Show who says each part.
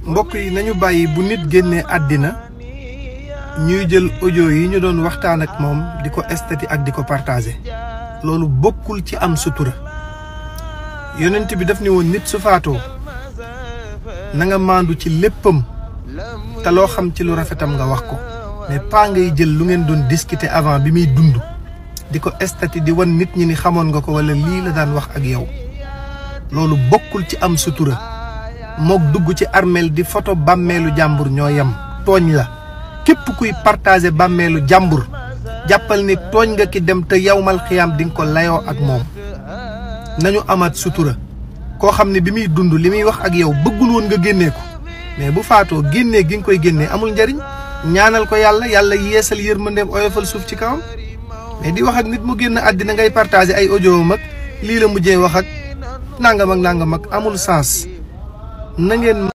Speaker 1: mbokk yi nañu bàyyi bu nit génnee àddina ñuy jël audio yi ñu doon waxtaan ak moom di ko estati ak di ko partager loolu bokkul ci am sutura. yonent bi daf ni woon nit su faatoo na nga maandu ci léppam te loo xam ci lu rafetam nga wax ko mais pas ngay jël lu ngeen doon discuter avant bi muy dund di ko estati di wan nit ñi ni xamoon nga ko wala lii la daan wax ak yow loolu bokkul ci am sutura. mook dugg ci armeel di photo bàmmeelu jàmbur ñoo yem tooñ la képp kuy partager bàmmeelu jàmbur jàppal ni tooñ nga ki dem te yawmal xiyaam di nga ko layoo ak moom. nañu amaat sutura koo xam ne bi muy dund li muy wax ak yow bëggul woon nga génnee ko mais bu faatoo génnee gi nga koy génnee amul njariñ. ñaanal ko yàlla yeesal yërmandeem oyofal suuf ci kawam mais di wax ak nit mu génn àddina ngay partager ay audio mag lii la mujjee wax ak nangam ak amul sens na ngeen